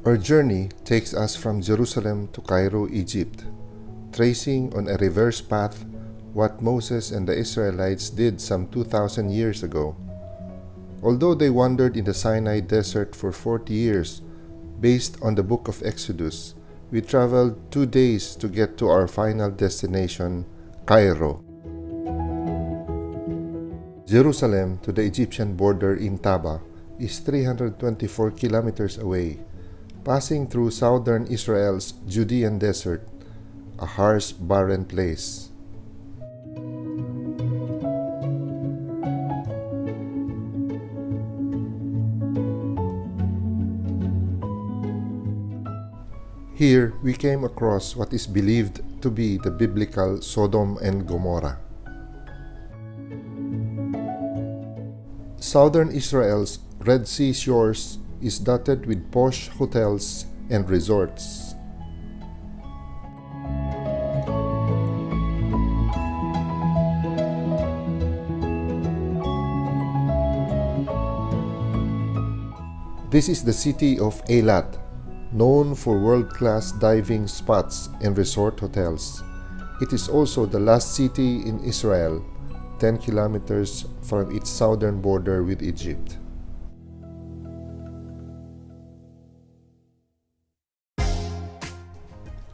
Our journey takes us from Jerusalem to Cairo, Egypt, tracing on a reverse path what Moses and the Israelites did some 2,000 years ago. Although they wandered in the Sinai desert for 40 years, based on the book of Exodus, we traveled 2 days to get to our final destination, Cairo. Jerusalem to the Egyptian border in Taba is 324 kilometers away, passing through southern Israel's Judean desert, a harsh, barren place. Here, we came across what is believed to be the biblical Sodom and Gomorrah. Southern Israel's Red Sea shores is dotted with posh hotels and resorts. This is the city of Eilat, known for world-class diving spots and resort hotels. It is also the last city in Israel, 10 kilometers from its southern border with Egypt.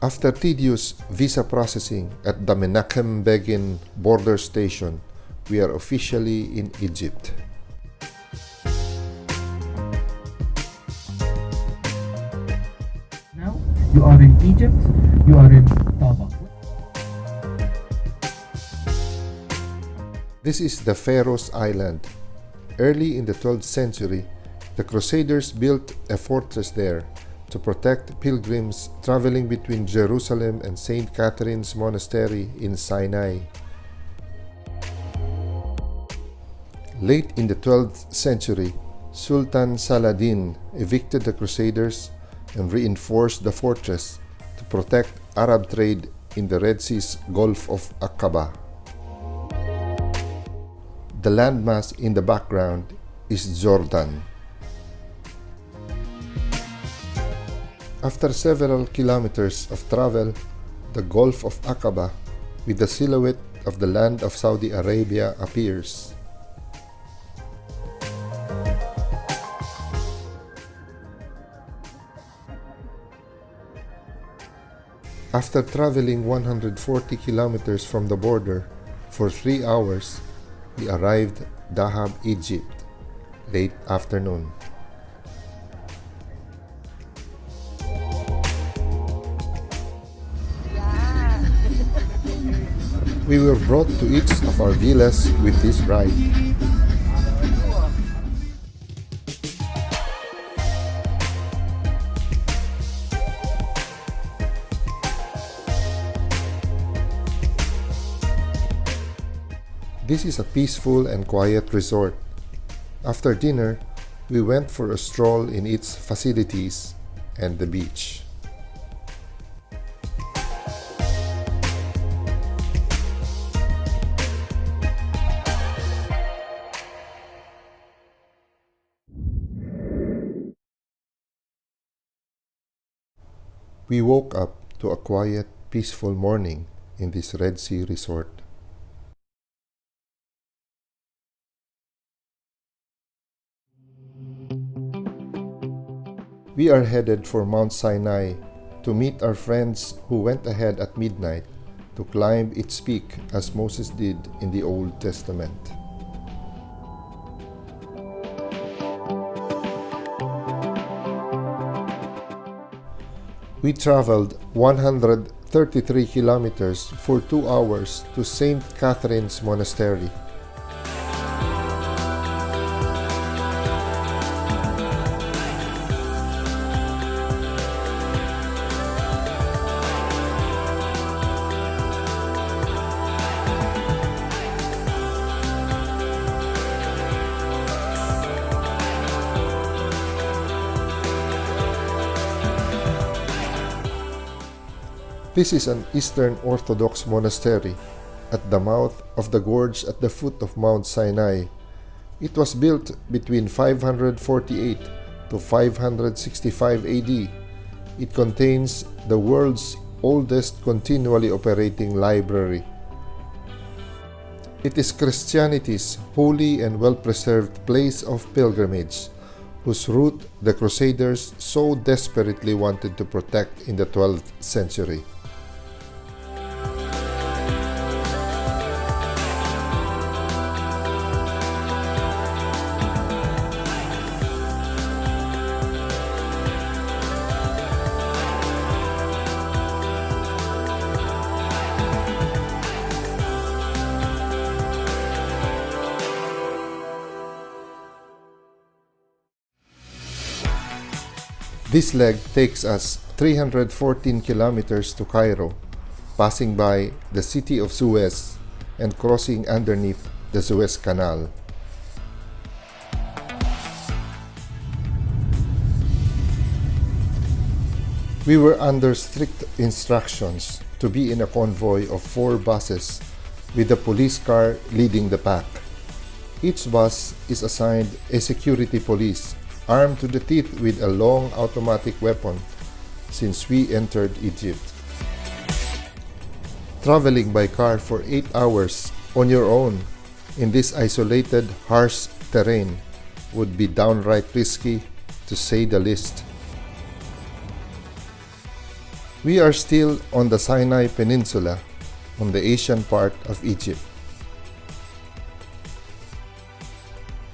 After tedious visa processing at the Menachem Begin border station, we are officially in Egypt. Now you are in Egypt, you are in Taba. This is the Pharaoh's Island. Early in the 12th century, the Crusaders built a fortress there to protect pilgrims traveling between Jerusalem and St. Catherine's Monastery in Sinai. Late in the 12th century, Sultan Saladin evicted the Crusaders and reinforced the fortress to protect Arab trade in the Red Sea's Gulf of Aqaba. The landmass in the background is Jordan. After several kilometers of travel, the Gulf of Aqaba, with the silhouette of the land of Saudi Arabia, appears. After traveling 140 kilometers from the border for 3 hours, we arrived Dahab, Egypt, late afternoon. We were brought to each of our villas with this ride. This is a peaceful and quiet resort. After dinner, we went for a stroll in its facilities and the beach. We woke up to a quiet, peaceful morning in this Red Sea resort. We are headed for Mount Sinai to meet our friends who went ahead at midnight to climb its peak as Moses did in the Old Testament. We traveled 133 kilometers for 2 hours to St. Catherine's Monastery. This is an Eastern Orthodox monastery at the mouth of the gorge at the foot of Mount Sinai. It was built between 548 to 565 AD. It contains the world's oldest continually operating library. It is Christianity's holy and well-preserved place of pilgrimage, whose route the Crusaders so desperately wanted to protect in the 12th century. This leg takes us 314 kilometers to Cairo, passing by the city of Suez and crossing underneath the Suez Canal. We were under strict instructions to be in a convoy of 4 buses with a police car leading the pack. Each bus is assigned a security police armed to the teeth with a long automatic weapon since we entered Egypt. Traveling by car for 8 hours on your own in this isolated, harsh terrain would be downright risky, to say the least. We are still on the Sinai Peninsula, on the Asian part of Egypt.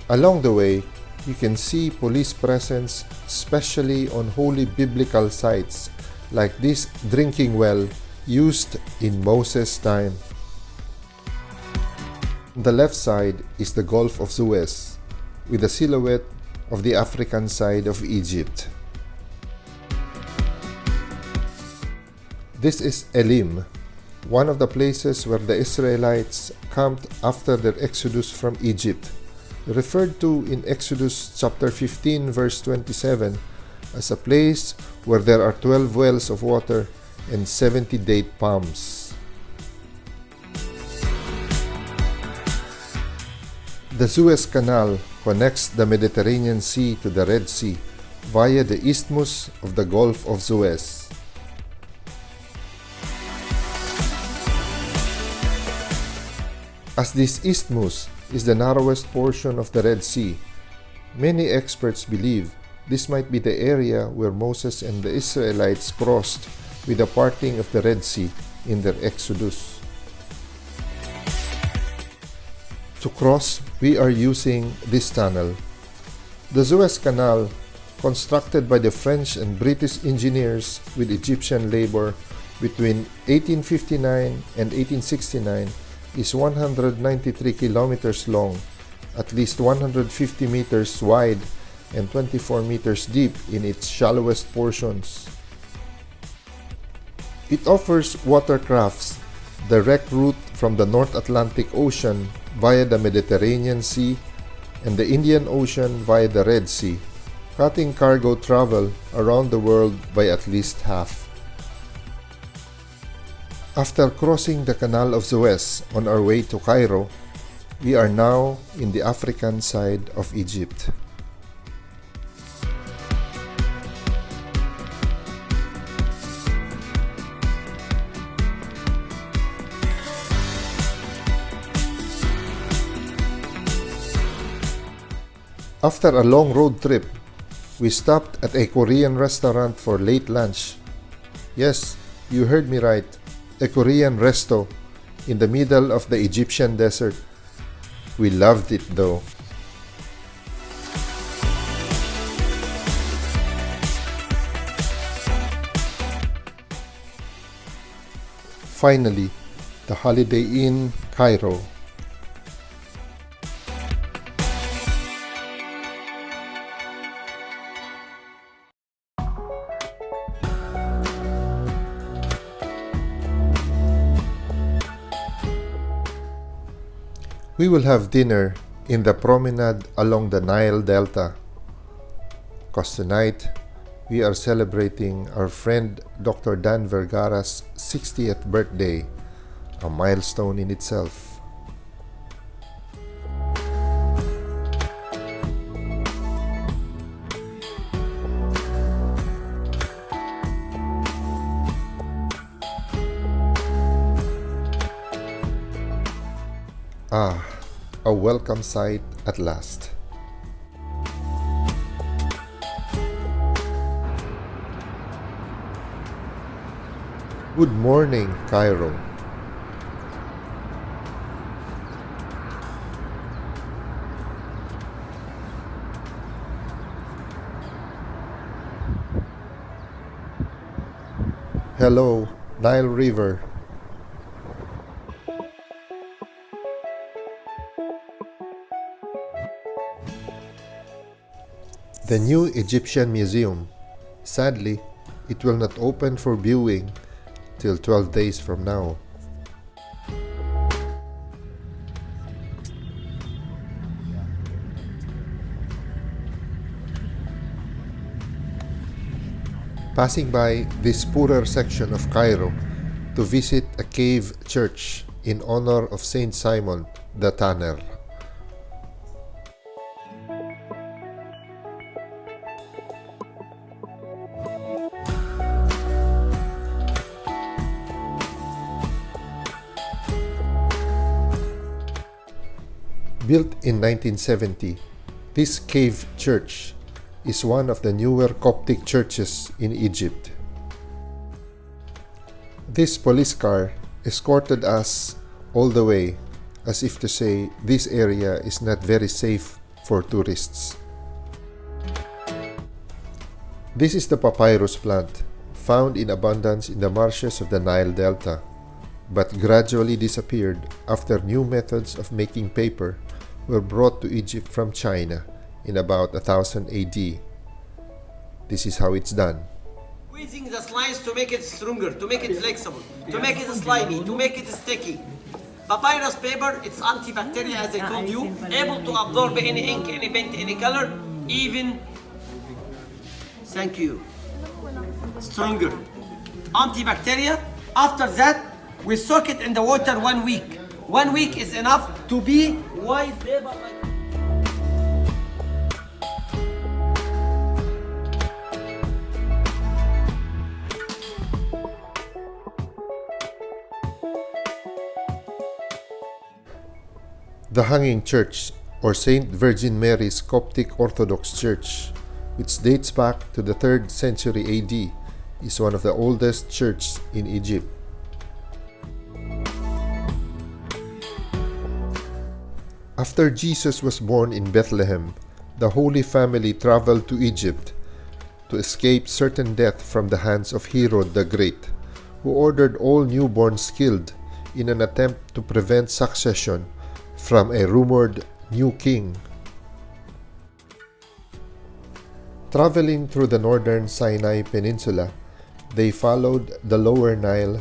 Along the way, you can see police presence, especially on holy biblical sites like this drinking well used in Moses' time. On the left side is the Gulf of Suez, with a silhouette of the African side of Egypt. This is Elim, one of the places where the Israelites camped after their exodus from Egypt, referred to in Exodus chapter 15 verse 27 as a place where there are 12 wells of water and 70 date palms. The Suez Canal connects the Mediterranean Sea to the Red Sea via the isthmus of the Gulf of Suez. As this isthmus is the narrowest portion of the Red Sea, many experts believe this might be the area where Moses and the Israelites crossed with the parting of the Red Sea in their exodus. To cross, we are using this tunnel. The Suez Canal, constructed by the French and British engineers with Egyptian labor between 1859 and 1869, is 193 kilometers long, at least 150 meters wide, and 24 meters deep in its shallowest portions. It offers watercrafts direct route from the North Atlantic Ocean via the Mediterranean Sea and the Indian Ocean via the Red Sea, cutting cargo travel around the world by at least half. After crossing the Canal of Suez on our way to Cairo, we are now in the African side of Egypt. After a long road trip, we stopped at a Korean restaurant for late lunch. Yes, you heard me right. A Korean resto in the middle of the Egyptian desert. We loved it though. Finally, the Holiday Inn, Cairo. We will have dinner in the promenade along the Nile Delta, because tonight we are celebrating our friend Dr. Dan Vergara's 60th birthday, a milestone in itself. Ah, a welcome sight at last. Good morning, Cairo. Hello, Nile River. The new Egyptian Museum. Sadly, it will not open for viewing till 12 days from now. Passing by this poorer section of Cairo to visit a cave church in honor of Saint Simon the Tanner. Built in 1970, this cave church is one of the newer Coptic churches in Egypt. This police car escorted us all the way, as if to say this area is not very safe for tourists. This is the papyrus plant, found in abundance in the marshes of the Nile Delta, but gradually disappeared after new methods of making paper were brought to Egypt from China in about 1000 AD. This is how it's done. Squeezing the slice to make it stronger, to make it flexible, to make it slimy, to make it sticky. Papyrus paper, it's antibacterial as I told you, able to absorb any ink, any paint, any color, even, thank you, stronger. Antibacterial, after that, we soak it in the water 1 week. 1 week is enough to be white paper like. The Hanging Church, or Saint Virgin Mary's Coptic Orthodox Church, which dates back to the 3rd century AD, is one of the oldest churches in Egypt. After Jesus was born in Bethlehem, the Holy Family traveled to Egypt to escape certain death from the hands of Herod the Great, who ordered all newborns killed in an attempt to prevent succession from a rumored new king. Traveling through the northern Sinai Peninsula, they followed the lower Nile,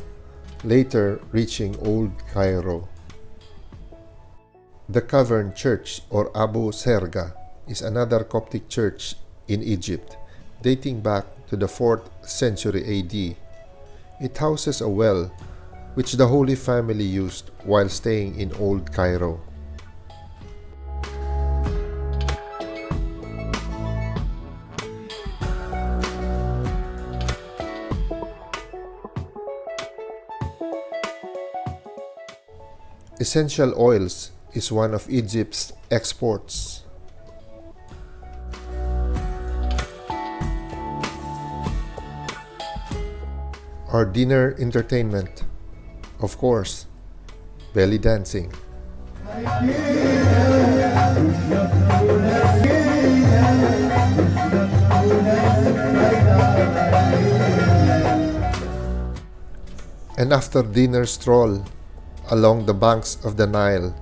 later reaching Old Cairo. The Cavern Church, or Abu Serga, is another Coptic church in Egypt, dating back to the 4th century AD. It houses a well, which the Holy Family used while staying in Old Cairo. Essential oils is one of Egypt's exports. Our dinner entertainment, of course, belly dancing. An after-dinner stroll along the banks of the Nile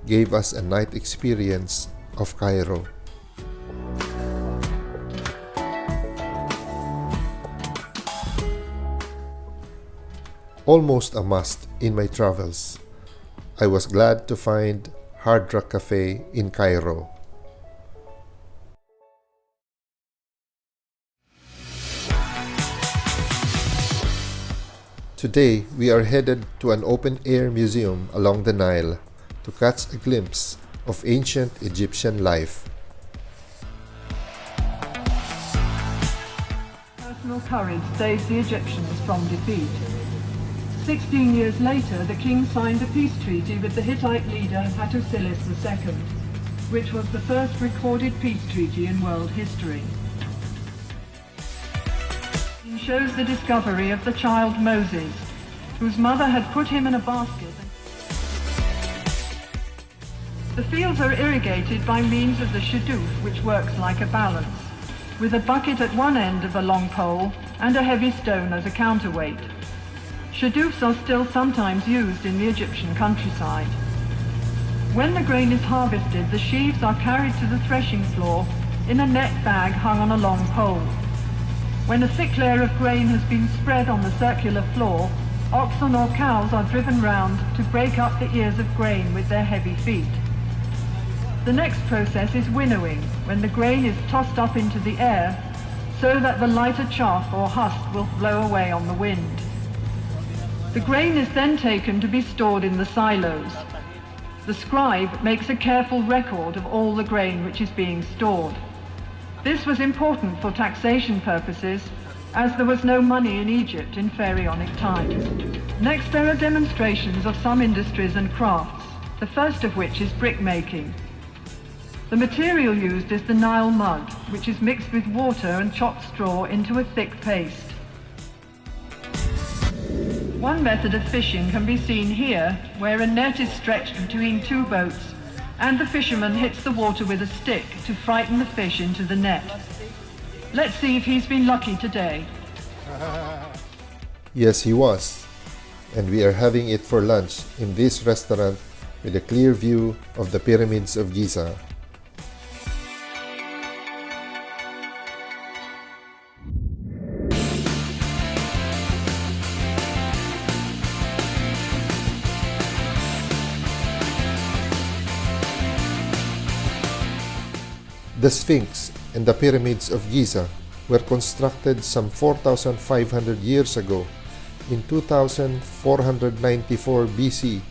gave us a night experience of Cairo. Almost a must in my travels, I was glad to find Hard Rock Cafe in Cairo. Today, we are headed to an open-air museum along the Nile to catch a glimpse of ancient Egyptian life. Personal courage saved the Egyptians from defeat. 16 years later, the king signed a peace treaty with the Hittite leader Hattusilis II, which was the first recorded peace treaty in world history. It shows the discovery of the child Moses, whose mother had put him in a basket. The fields are irrigated by means of the shadoof, which works like a balance, with a bucket at one end of a long pole and a heavy stone as a counterweight. Shadoofs are still sometimes used in the Egyptian countryside. When the grain is harvested, the sheaves are carried to the threshing floor in a net bag hung on a long pole. When a thick layer of grain has been spread on the circular floor, oxen or cows are driven round to break up the ears of grain with their heavy feet. The next process is winnowing, when the grain is tossed up into the air so that the lighter chaff or husk will blow away on the wind. The grain is then taken to be stored in the silos. The scribe makes a careful record of all the grain which is being stored. This was important for taxation purposes, as there was no money in Egypt in Pharaonic times. Next, there are demonstrations of some industries and crafts, the first of which is brickmaking. The material used is the Nile mud, which is mixed with water and chopped straw into a thick paste. One method of fishing can be seen here, where a net is stretched between two boats, and the fisherman hits the water with a stick to frighten the fish into the net. Let's see if he's been lucky today. Yes, he was. And we are having it for lunch in this restaurant with a clear view of the Pyramids of Giza. The Sphinx and the Pyramids of Giza were constructed some 4,500 years ago in 2494 BC.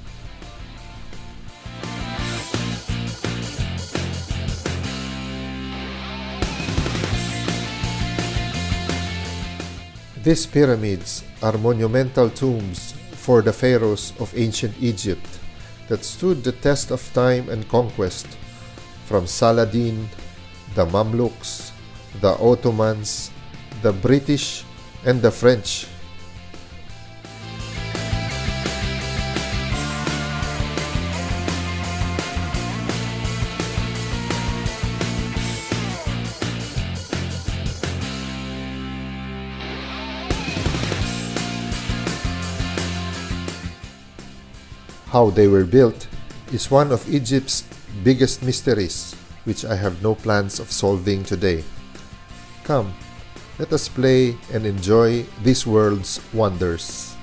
These pyramids are monumental tombs for the pharaohs of ancient Egypt that stood the test of time and conquest, from Saladin, the Mamluks, the Ottomans, the British, and the French. How they were built is one of Egypt's biggest mysteries, which I have no plans of solving today. Come, let us play and enjoy this world's wonders.